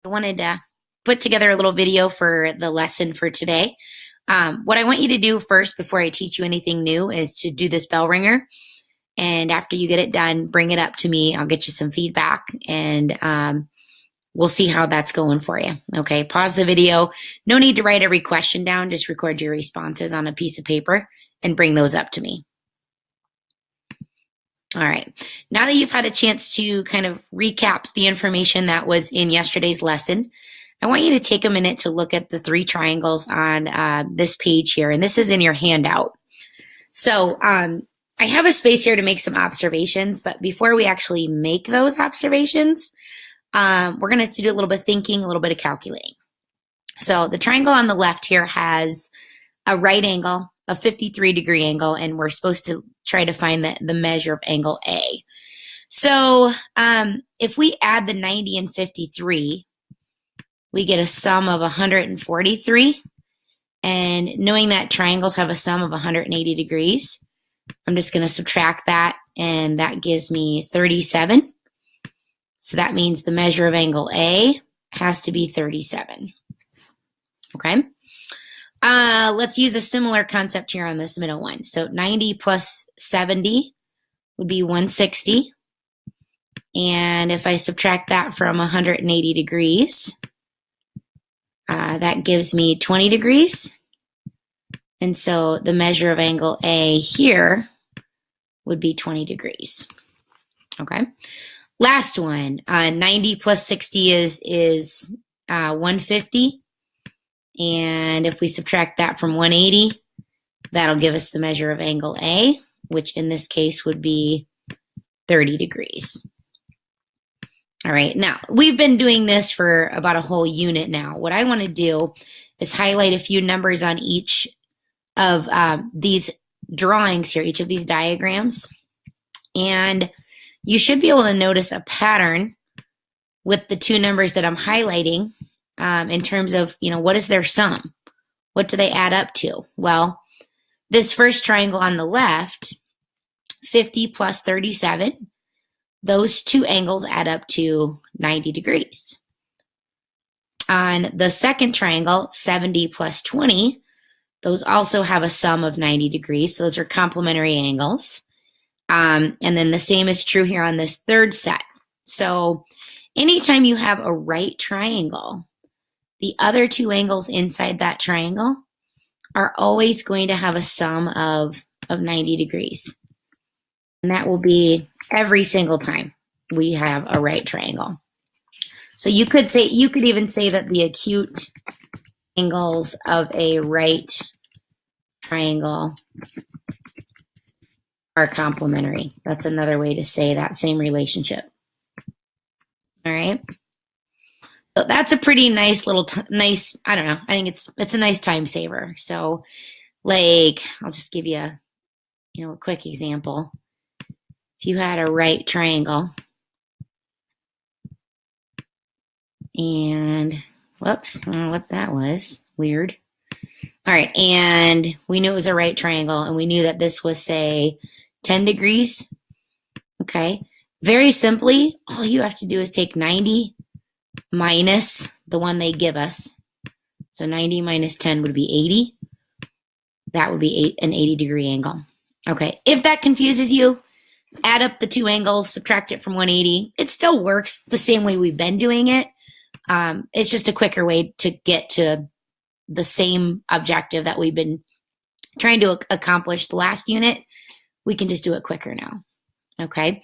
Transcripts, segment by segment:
wanted to put together a little video for the lesson for today. What I want you to do first before I teach you anything new is to do this bell ringer. And after you get it done, bring it up to me. I'll get you some feedback and we'll see how that's going for you. Okay, pause the video. No need to write every question down. Just record your responses on a piece of paper and bring those up to me. All right, now that you've had a chance to kind of recap the information that was in yesterday's lesson, I want you to take a minute to look at the three triangles on this page here, and this is in your handout. So I have a space here to make some observations, but before we actually make those observations, we're going to have to do a little bit of thinking, a little bit of calculating. So the triangle on the left here has a right angle, a 53-degree angle, and we're supposed to try to find the measure of angle A. So if we add the 90 and 53, we get a sum of 143. And knowing that triangles have a sum of 180 degrees, I'm just going to subtract that, and that gives me 37. So that means the measure of angle A has to be 37. Okay? Let's use a similar concept here on this middle one. So 90 plus 70 would be 160. And if I subtract that from 180 degrees, that gives me 20 degrees. And so the measure of angle A here would be 20 degrees. Okay. Last one, 90 plus 60 is 150. And if we subtract that from 180, that'll give us the measure of angle A, which in this case would be 30 degrees. All right, now we've been doing this for about a whole unit now. What I want to do is highlight a few numbers on each of these drawings here, each of these diagrams. And you should be able to notice a pattern with the two numbers that I'm highlighting. In terms of, what is their sum? What do they add up to? Well, this first triangle on the left, 50 plus 37, those two angles add up to 90 degrees. On the second triangle, 70 plus 20, those also have a sum of 90 degrees. So those are complementary angles. And then the same is true here on this third set. So anytime you have a right triangle, the other two angles inside that triangle are always going to have a sum of 90 degrees. And that will be every single time we have a right triangle. So you could even say that the acute angles of a right triangle are complementary. That's another way to say that same relationship. All right. So that's a pretty nice little, I don't know, I think it's a nice time saver. So like, I'll just give you a quick example. If you had a right triangle and, whoops, I don't know what that was, weird. All right, and we knew it was a right triangle and we knew that this was, say, 10 degrees. Okay, very simply, all you have to do is take 90 minus the one they give us. So 90 minus 10 would be 80. That would be an 80-degree angle. Okay, if that confuses you, add up the two angles, subtract it from 180. It still works the same way we've been doing it. It's just a quicker way to get to the same objective that we've been trying to accomplish the last unit. We can just do it quicker now. Okay.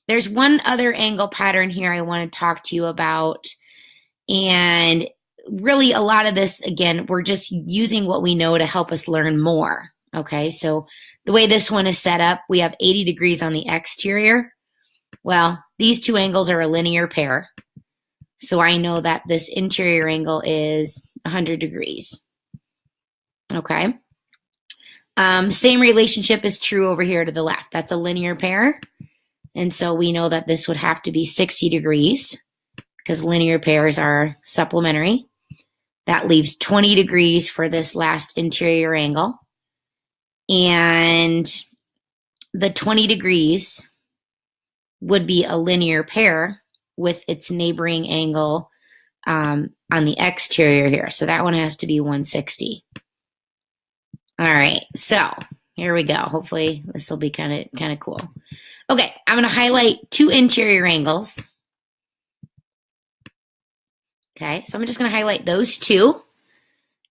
There's one other angle pattern here I want to talk to you about. And really a lot of this, again, we're just using what we know to help us learn more. Okay, so the way this one is set up, we have 80 degrees on the exterior. Well, these two angles are a linear pair. So I know that this interior angle is 100 degrees. Okay. Same relationship is true over here to the left. That's a linear pair. And so we know that this would have to be 60 degrees because linear pairs are supplementary. That leaves 20 degrees for this last interior angle. And the 20 degrees would be a linear pair with its neighboring angle on the exterior here. So that one has to be 160. All right, so here we go. Hopefully this will be kind of cool. Okay, I'm going to highlight two interior angles. Okay, so I'm just going to highlight those two.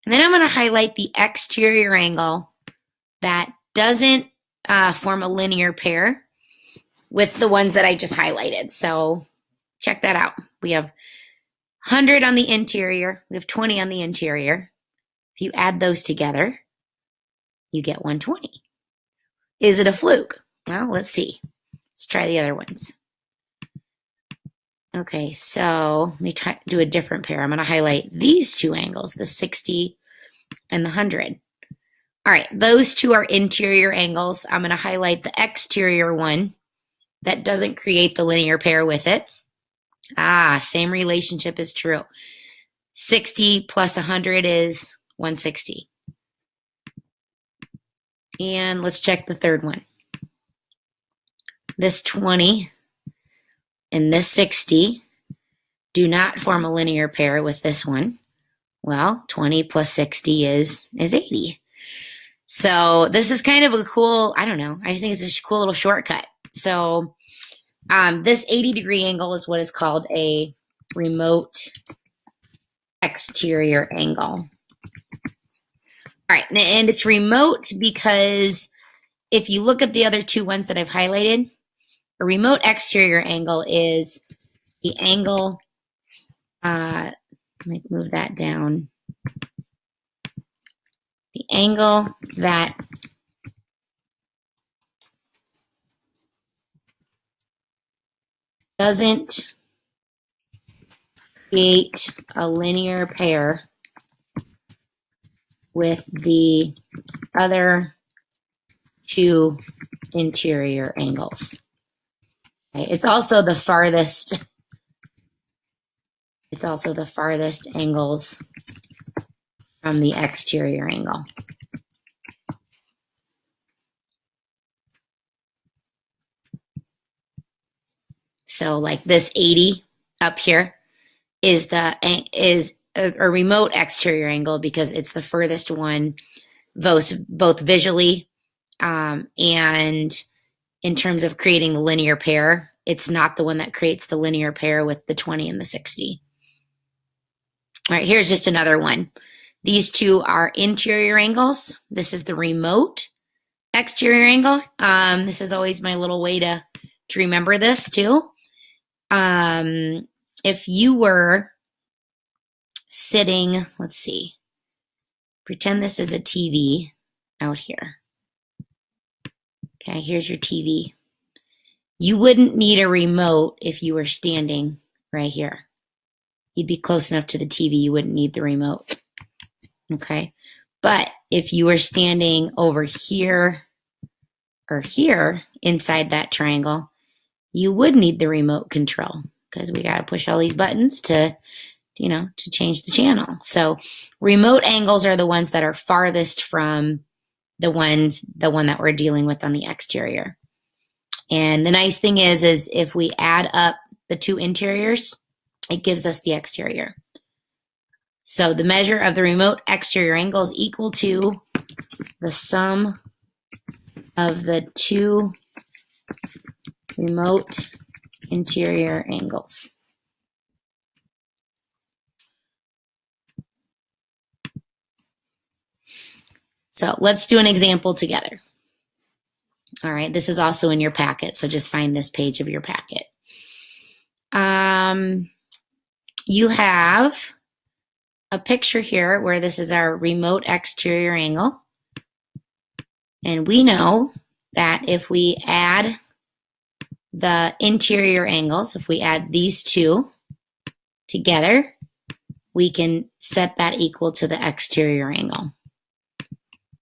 And then I'm going to highlight the exterior angle that doesn't form a linear pair with the ones that I just highlighted. So check that out. We have 100 on the interior. We have 20 on the interior. If you add those together, you get 120. Is it a fluke? Well, let's see. Let's try the other ones. Okay, so let me do a different pair. I'm going to highlight these two angles, the 60 and the 100. All right, those two are interior angles. I'm going to highlight the exterior one that doesn't create the linear pair with it. Same relationship is true. 60 plus 100 is 160. And let's check the third one. This 20 and this 60 do not form a linear pair with this one. Well, 20 plus 60 is 80. So this is kind of a cool, I don't know, I just think it's a cool little shortcut. So this 80-degree angle is what is called a remote exterior angle. All right, and it's remote because if you look at the other two ones that I've highlighted, a remote exterior angle is the angle, let me move that down, the angle that doesn't create a linear pair with the other two interior angles. Okay. It's also the farthest angles from the exterior angle. So like this 80 up here is a remote exterior angle because it's the furthest one, both visually and in terms of creating the linear pair. It's not the one that creates the linear pair with the 20 and the 60. All right, here's just another one. These two are interior angles. This is the remote exterior angle. This is always my little way to remember this too. If you were sitting, let's see, pretend this is a TV out here. Okay, here's your TV. You wouldn't need a remote if you were standing right here. You'd be close enough to the TV, you wouldn't need the remote. Okay, but if you were standing over here or here inside that triangle, you would need the remote control because we got to push all these buttons to change the channel. So remote angles are the ones that are farthest from the one that we're dealing with on the exterior. And the nice thing is if we add up the two interiors, it gives us the exterior. So the measure of the remote exterior angle is equal to the sum of the two remote interior angles. So let's do an example together. All right, this is also in your packet, so just find this page of your packet. You have a picture here where this is our remote exterior angle. And we know that if we add the interior angles, if we add these two together, we can set that equal to the exterior angle.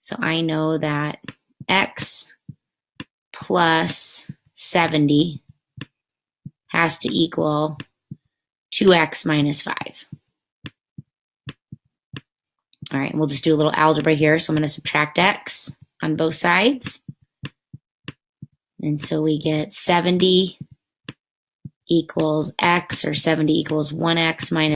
So I know that x plus 70 has to equal 2x minus 5. All right, we'll just do a little algebra here. So I'm going to subtract x on both sides. And so we get 70 equals x, or 70 equals 1x minus